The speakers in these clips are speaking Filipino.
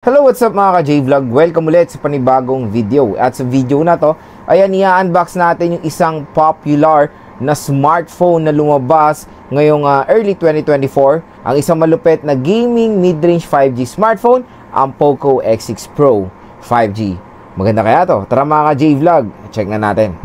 Hello, what's up mga ka-J-Vlog? Welcome ulit sa panibagong video. At sa video na to, ayan, i-unbox natin yung isang popular na smartphone na lumabas ngayong early 2024. Ang isang malupit na gaming mid-range 5G smartphone, ang Poco X6 Pro 5G. Maganda kaya to? Tara mga ka-J-Vlog, check na natin.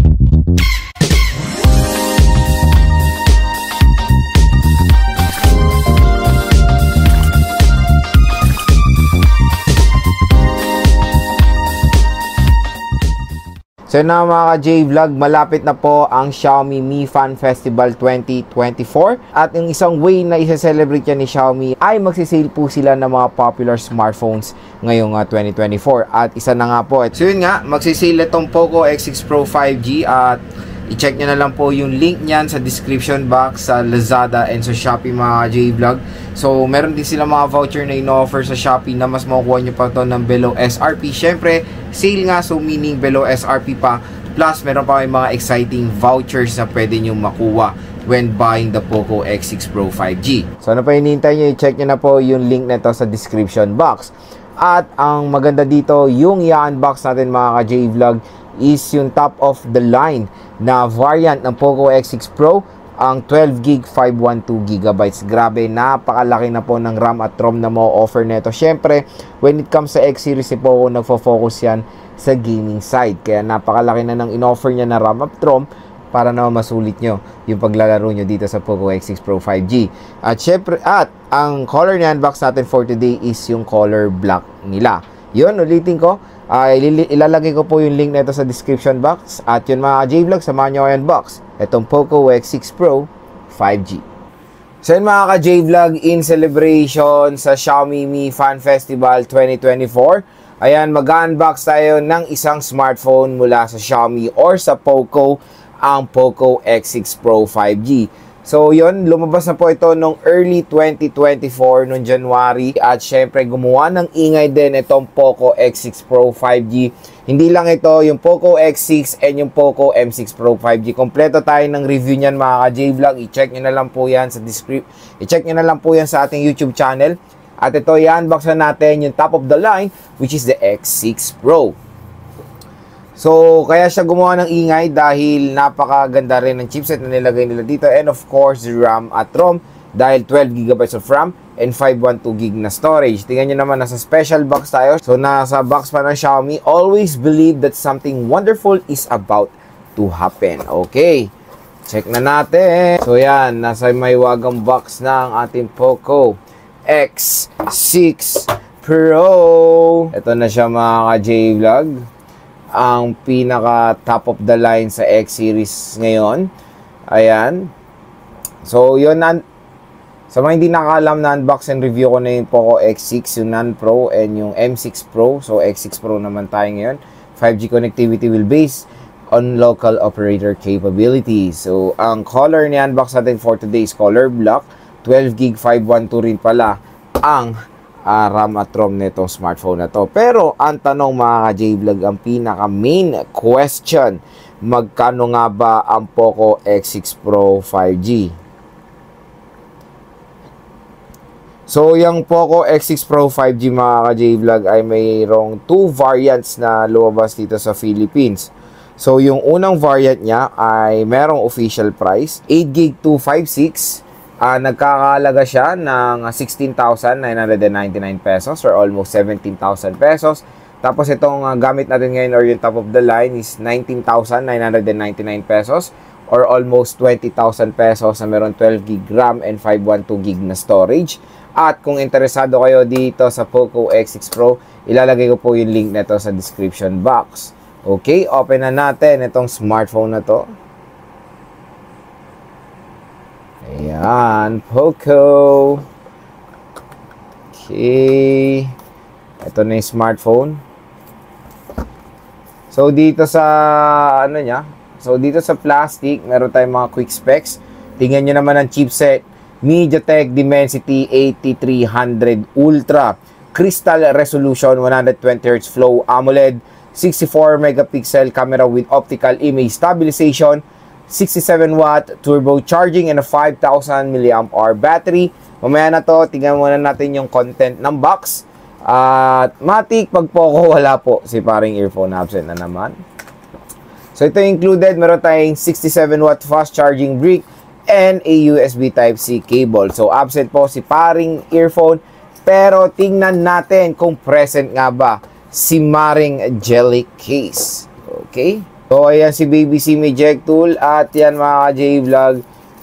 So na mga ka-J-Vlog, malapit na po ang Xiaomi Mi Fan Festival 2024. At yung isang way na isa-celebrate yan ni Xiaomi ay magsisale po sila ng mga popular smartphones ngayong 2024. At isa na nga po. So yun nga, magsisale itong Poco X6 Pro 5G at i-check nyo na lang po yung link nyan sa description box sa Lazada and sa Shopee mga J-Vlog. So meron din sila mga voucher na ino-offer sa Shopee na mas makukuha nyo pa ito ng below SRP. Syempre, sale nga, so meaning below SRP pa. Plus, meron pa may mga exciting vouchers na pwede nyo makuha when buying the Poco X6 Pro 5G. So ano pa hinihintay nyo, i-check nyo na po yung link na ito sa description box. At ang maganda dito, yung i-unbox natin mga ka-J-Vlog is yung top of the line na variant ng Poco X6 Pro, ang 12GB 512GB. Grabe, napakalaki na po ng RAM at ROM na mo-offer nito. Syempre, when it comes sa X series si Poco, nagfo-focus yan sa gaming side. Kaya napakalaki na ng in-offer niya na RAM at ROM para naman masulit nyo yung paglalaro nyo dito sa Poco X6 Pro 5G. At syempre, ang color na unbox natin for today is yung color black nila. Yun, ulitin ko. Ilalagay ko po yung link na ito sa description box. At yun mga J-Vlog, samahan nyo i-unbox itong Poco X6 Pro 5G. So yun mga ka-J-Vlog, in celebration sa Xiaomi Mi Fan Festival 2024, ayan, mag-unbox tayo ng isang smartphone mula sa Xiaomi or sa Poco, ang Poco X6 Pro 5G. So yun, lumabas na po ito nung early 2024, nung January. At syempre, gumawa ng ingay din itong Poco X6 Pro 5G. Hindi lang ito, yung Poco X6 and yung Poco M6 Pro 5G. Kompleto tayo ng review niyan mga ka-J-Vlog. I-check nyo na lang po yan sa i-check nyo na lang po yan sa ating YouTube channel. At ito, i-unbox na natin yung top of the line, which is the X6 Pro. So, kaya siya gumawa ng ingay dahil napakaganda rin ng chipset na nilagay nila dito. And of course, the RAM at ROM dahil 12GB of RAM and 512GB na storage. Tingnan nyo naman, nasa special box tayo. So, nasa box pa ng Xiaomi. Always believe that something wonderful is about to happen. Okay, check na natin. So, yan, nasa may wagang box ng ating Poco X6 Pro. Ito na siya mga ka-J-Vlog, ang pinaka top of the line sa X series ngayon. Ayan. So, yun, sa mga hindi nakakalam, na unbox and review ko na yung Poco X6, yung non-Pro and yung M6 Pro. So, X6 Pro naman tayo ngayon. 5G connectivity will base on local operator capabilities. So, ang color ni unbox natin for today is color black. 12GB 512 rin pala ang RAM at ROM nitong smartphone na to. Pero ang tanong mga ka-J-Vlog, ang pinaka main question, magkano nga ba ang Poco X6 Pro 5G? So yung Poco X6 Pro 5G mga ka-J-Vlog ay mayroong 2 variants na lumabas dito sa Philippines. So yung unang variant niya ay merong official price, 8GB 256. Nagkakahalaga siya ng 16,999 pesos or almost 17,000 pesos. Tapos itong gamit natin ngayon or yung top of the line is 19,999 pesos or almost 20,000 pesos na meron 12GB RAM and 512GB na storage. At kung interesado kayo dito sa Poco X6 Pro, ilalagay ko po yung link nito sa description box. Okay, open na natin itong smartphone na to. Ayan, Poco. Okay. Ito na yung smartphone. So, dito sa, dito sa plastic, meron tayong mga quick specs. Tingnan nyo naman ang chipset. MediaTek Dimensity 8300 Ultra. Crystal Resolution, 120Hz Flow AMOLED. 64 megapixel camera with optical image stabilization. 67-watt turbo charging and a 5,000 mAh battery. Mamaya na to, tingnan muna natin yung content ng box. At Matic, pag Poco, wala po. Si paring earphone absent na naman. So ito included, meron tayong 67 watt fast charging brick and a USB Type-C cable. So absent po si paring earphone. Pero tingnan natin kung present nga ba si maring jelly case. Okay? So ayan si Baby C may jack tool. At yan mga ka-J-Vlog,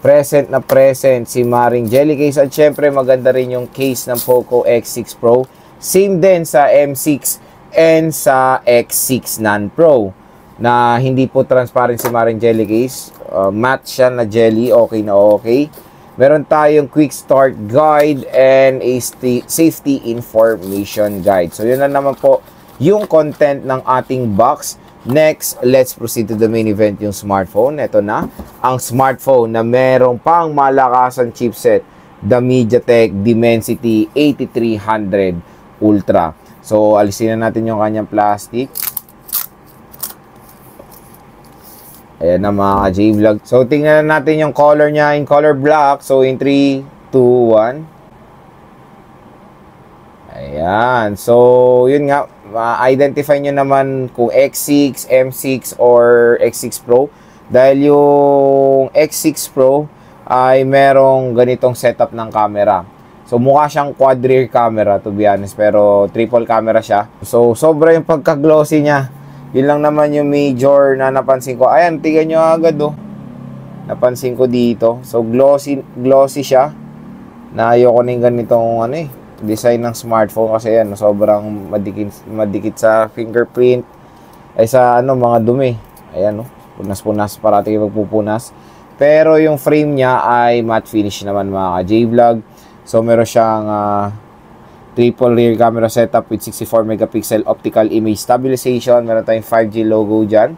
present na present si maring jelly case. At syempre maganda rin yung case ng Poco X6 Pro. Same din sa M6 and sa X6 Non-Pro na hindi po transparent si maring jelly case. Matte siya na jelly, okay na okay. Meron tayong quick start guide and a safety information guide. So yun na naman po yung content ng ating box. Next, let's proceed to the main event, yung smartphone. Ito na, ang smartphone na merong pang malakasan chipset, the MediaTek Dimensity 8300 Ultra. So alisin na natin yung kanyang plastic. Ayan na mga ka-J-Vlog. So, tingnan na natin yung color niya in color black. So, in 3, 2, 1. Ayan. So, yun nga. Identify nyo naman kung X6, M6, or X6 Pro. Dahil yung X6 Pro ay merong ganitong setup ng camera. So, mukha siyang quad rear camera to be honest. Pero, triple camera siya. So, sobra yung pagka-glossy niya. Yun lang naman yung major na napansin ko. Ayan, tingnan nyo agad oh. Napansin ko dito. So, glossy siya. Na ayoko na yung ganitong design ng smartphone. Kasi yan, sobrang madikit sa fingerprint. Ay sa mga dumi. Ayan oh. Punas-punas, parati magpupunas. Pero yung frame niya ay matte finish naman mga ka-J-Vlog. So, meron siyang triple rear camera setup with 64 megapixel optical image stabilization. Meron tayong 5G logo dyan.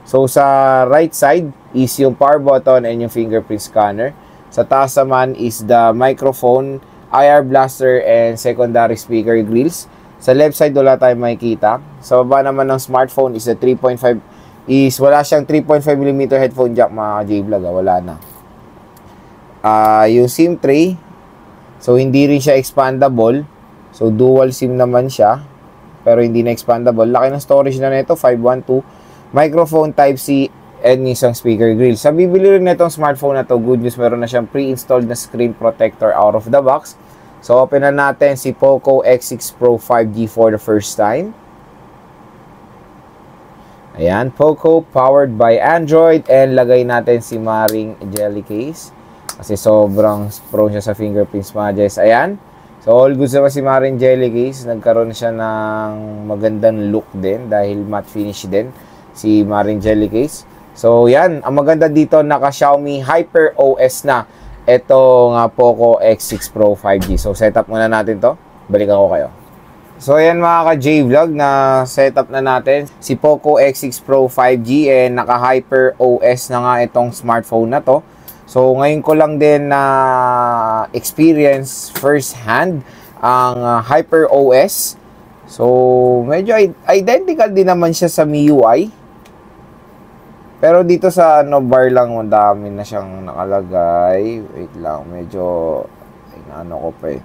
So, sa right side is yung power button and yung fingerprint scanner. Sa taas naman is the microphone, IR blaster, and secondary speaker grills. Sa left side, wala tayong makikita. Sa baba naman ng smartphone is the 3.5 wala siyang 3.5mm headphone jack mga J-Vlog. Wala na. Yung SIM tray, so hindi rin siya expandable. So, dual SIM naman siya. Pero hindi na expandable. Laki ng storage na nito, 512. Microphone Type-C and isang speaker grill. Sa bibili rin na itong smartphone na to, good news, meron na siyang pre-installed na screen protector out of the box. So, open na natin si Poco X6 Pro 5G for the first time. Ayan, Poco powered by Android. And lagay natin si maring jelly case. Kasi sobrang prone siya sa fingerprints mga Jess. Ayan. So, all good naman si maring jelly case. Nagkaroon siya ng magandang look din dahil matte finish din si maring jelly case. So, yan. Ang maganda dito, naka-Xiaomi Hyper OS na itong Poco X6 Pro 5G. So, setup muna natin to. Balikan ko kayo. So, ayan mga ka-J-Vlog, na setup na natin si Poco X6 Pro 5G and naka-Hyper OS na nga itong smartphone na to. So, ngayon ko lang din na experience first hand ang Hyper OS. So, medyo identical din naman siya sa MIUI. Pero dito sa bar lang, madami na siyang nakalagay. Wait lang, medyo ko pa eh.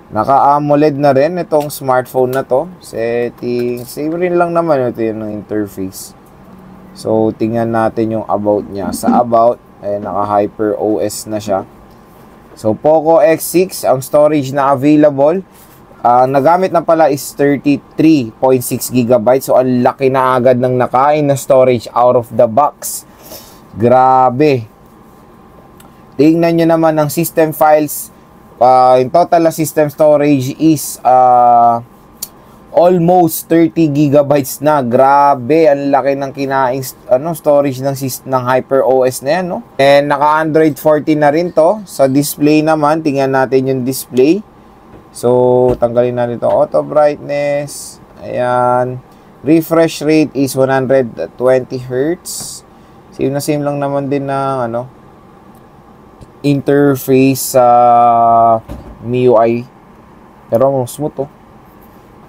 Naka-AMOLED na rin itong smartphone na to. Settings, same rin lang naman ito yung interface. So, tingnan natin yung about niya. Sa about, naka-Hyper OS na siya. So, Poco X6, ang storage na available, nagamit na pala is 33.6 GB. So, ang laki na agad ng nakain na storage out of the box. Grabe. Tingnan nyo naman ng system files. Yung total na system storage is almost 30 gigabytes na. Grabe, ang laki ng kinaing storage ng Hyper OS na yan, no? And naka-Android 14 na rin to. Sa display naman, tingnan natin yung display. So, tanggalin natin ito. Auto brightness. Ayan. Refresh rate is 120 Hz. Same na same lang naman din na interface sa MIUI. Pero smooth to.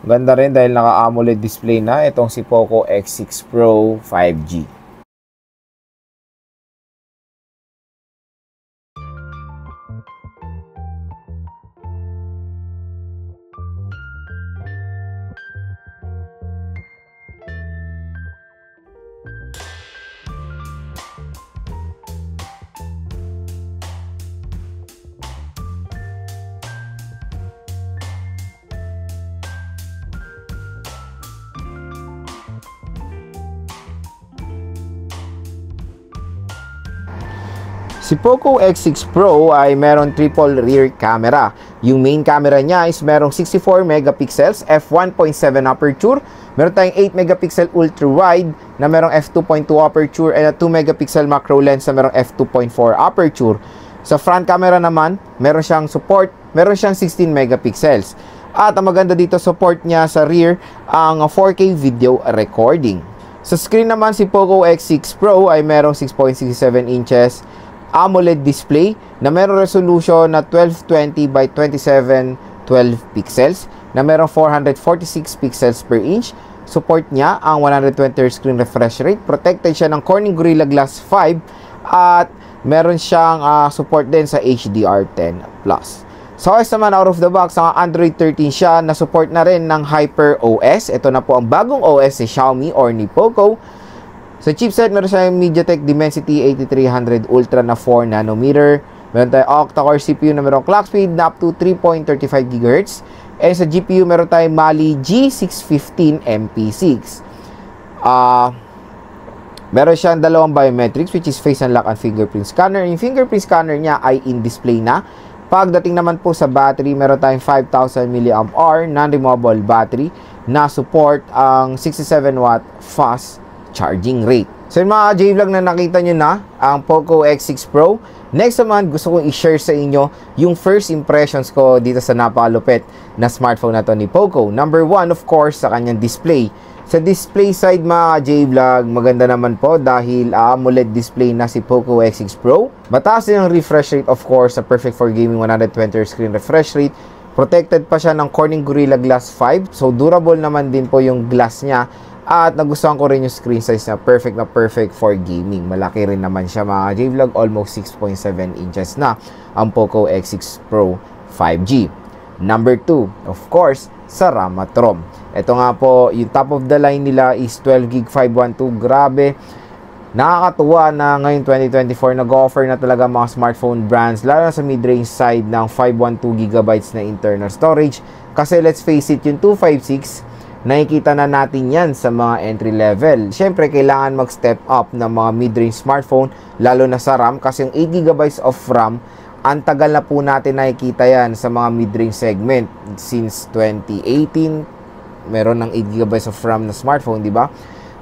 Ganda rin dahil naka-AMOLED display na itong si Poco X6 Pro 5G. Si Poco X6 Pro ay meron triple rear camera. Yung main camera niya is merong 64 megapixels, f1.7 aperture. Meron tayong 8 megapixel ultra wide na merong f2.2 aperture and a 2 megapixel macro lens na merong f2.4 aperture. Sa front camera naman, meron siyang 16 megapixels. At ang maganda dito, support niya sa rear ang 4K video recording. Sa screen naman, si Poco X6 Pro ay merong 6.67 inches AMOLED display na merong resolution na 1220 by 2712 pixels na merong 446 pixels per inch. Support niya ang 120Hz screen refresh rate. Protected siya ng Corning Gorilla Glass 5 at meron siyang support din sa HDR10+. Sa OS naman, out of the box, ang Android 13 siya na support na rin ng HyperOS. Ito na po ang bagong OS ni Xiaomi or ni Poco. Sa chipset, meron siyang MediaTek Dimensity 8300 Ultra na 4nm. Meron tayong octa-core CPU na merong clock speed na up to 3.35 GHz. And sa GPU, meron tayong Mali G615 MP6. Meron siyang dalawang biometrics, which is face unlock and fingerprint scanner. Yung fingerprint scanner niya ay in-display na. Pagdating naman po sa battery, meron tayong 5,000 mAh non-removable battery na support ang 67W fast charging rate. So yung mga J-Vlog na nakita nyo na ang Poco X6 Pro. Next naman, gusto kong i-share sa inyo yung first impressions ko dito sa napakalupit na smartphone na to ni Poco. Number one, of course, sa kanyang display. Sa display side mga J-Vlog, maganda naman po dahil AMOLED display na si Poco X6 Pro. Mataas din ang refresh rate, of course, sa perfect for gaming 120Hz screen refresh rate. Protected pa siya ng Corning Gorilla Glass 5. So durable naman din po yung glass niya. At nagustuhan ko rin yung screen size na perfect for gaming. Malaki rin naman siya mga J-Vlog. Almost 6.7 inches na ang Poco X6 Pro 5G. Number 2, of course, sa RAM at ROM. Ito nga po, yung top of the line nila is 12GB 512. Grabe. Nakakatuwa na ngayon 2024 nag-offer na talaga mga smartphone brands, lalo na sa mid-range side ng 512GB na internal storage. Kasi let's face it, yung 256, nakikita na natin yan sa mga entry level. Siyempre, kailangan mag-step up ng mga mid-range smartphone, lalo na sa RAM, kasi yung 8GB of RAM, ang tagal na po natin nakikita yan sa mga mid-range segment. Since 2018, meron ng 8GB of RAM na smartphone, di ba?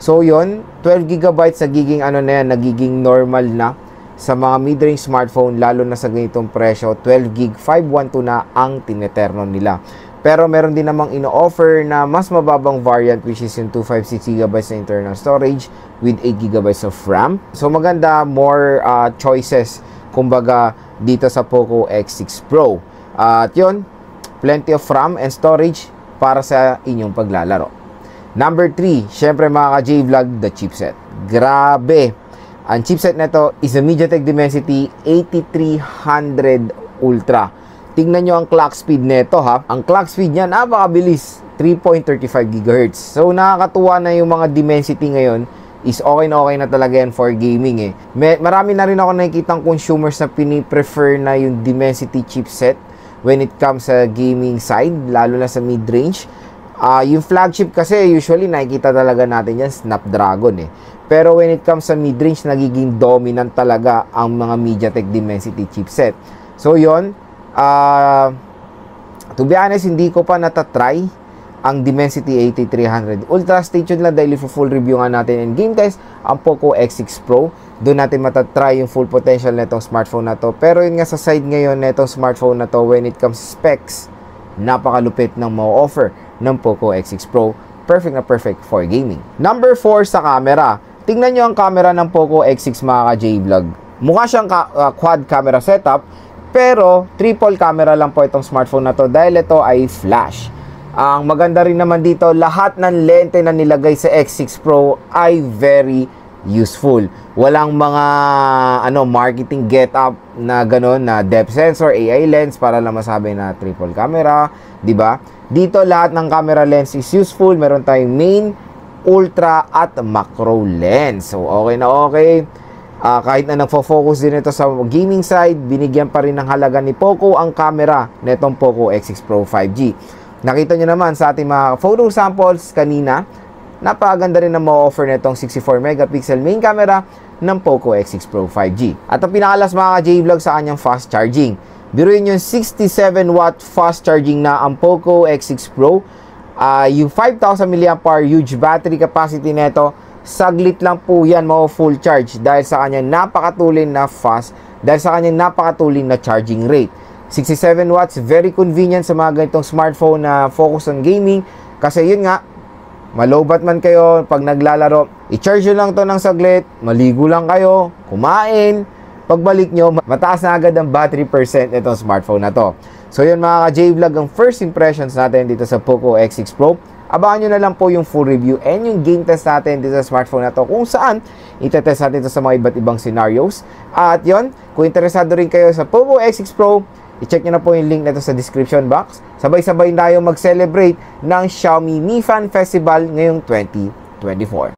So, yun, 12GB nagiging nagiging normal na sa mga mid-range smartphone, lalo na sa ganitong presyo. 12GB 512 na ang tineterno nila. Pero meron din namang ino-offer na mas mababang variant, which is yung 256GB na internal storage with 8GB of RAM. So maganda, more choices kumbaga dito sa Poco X6 Pro. At yun, plenty of RAM and storage para sa inyong paglalaro. Number 3, syempre mga ka-J-Vlog, the chipset. Grabe! Ang chipset nito is a MediaTek Dimensity 8300 Ultra. Tingnan nyo ang clock speed nito ha. Ang clock speed niya napakabilis, 3.35 GHz. So nakakatuwa na yung mga Dimensity ngayon is okay na talaga yan for gaming eh. Marami na rin ako nakikitang consumers na pini-prefer na yung Dimensity chipset when it comes sa gaming side, lalo na sa mid-range. Yung flagship kasi usually nakikita talaga natin yan, Snapdragon eh. Pero when it comes sa mid-range, nagiging dominant talaga ang mga MediaTek Dimensity chipset. So yon. To be honest, hindi ko pa natatry ang Dimensity 8300 Ultra. Stay tuned lang dahil full review nga natin and game test ang Poco X6 Pro. Doon natin matatry yung full potential na itong smartphone na to. Pero yun nga sa side ngayon na itong smartphone na to, when it comes to specs, napakalupit ng ma-offer ng Poco X6 Pro. Perfect na perfect for gaming. Number 4 sa camera. Tingnan nyo ang camera ng Poco X6 mga ka-J-Vlog. Mukha siyang quad camera setup, pero triple camera lang po itong smartphone na to dahil ito ay flash. Ang maganda rin naman dito, lahat ng lente na nilagay sa X6 Pro ay very useful. Walang mga marketing get up na gano'n na depth sensor, AI lens para lang masabi na triple camera, 'di ba? Dito lahat ng camera lens is useful. Meron tayong main, ultra at macro lens. So okay na okay. Kahit na nagfo-focus din ito sa gaming side, binigyan pa rin ng halaga ni Poco ang camera nitong Poco X6 Pro 5G. Nakita nyo naman sa ating mga photo samples kanina, napakaganda rin na ma-offer na itong 64 megapixel main camera ng Poco X6 Pro 5G. At ang pinakalas mga ka-J-Vlog sa kanyang fast charging. Biruin yung 67 watt fast charging na ang Poco X6 Pro. Yung 5,000 mAh huge battery capacity nito, saglit lang po yan full charge dahil sa kanyang napakatulin na fast, dahil sa kanyang napakatulin na charging rate. 67 watts, very convenient sa mga ganitong smartphone na focus on gaming. Kasi yun nga, malobat man kayo pag naglalaro, i-charge nyo lang to ng saglit, maligo lang kayo, kumain, pagbalik nyo, mataas na agad ang battery percent itong smartphone na to. So yun mga ka-J-Vlog, ang first impressions natin dito sa Poco X6 Pro. Abangan nyo na lang po yung full review and yung game test natin dito sa smartphone na to, kung saan itetest natin ito sa mga iba't ibang scenarios. At yun, kung interesado rin kayo sa Poco X6 Pro, i-check nyo na po yung link nito sa description box. Sabay-sabay tayo mag-celebrate ng Xiaomi Mi Fan Festival ngayong 2024.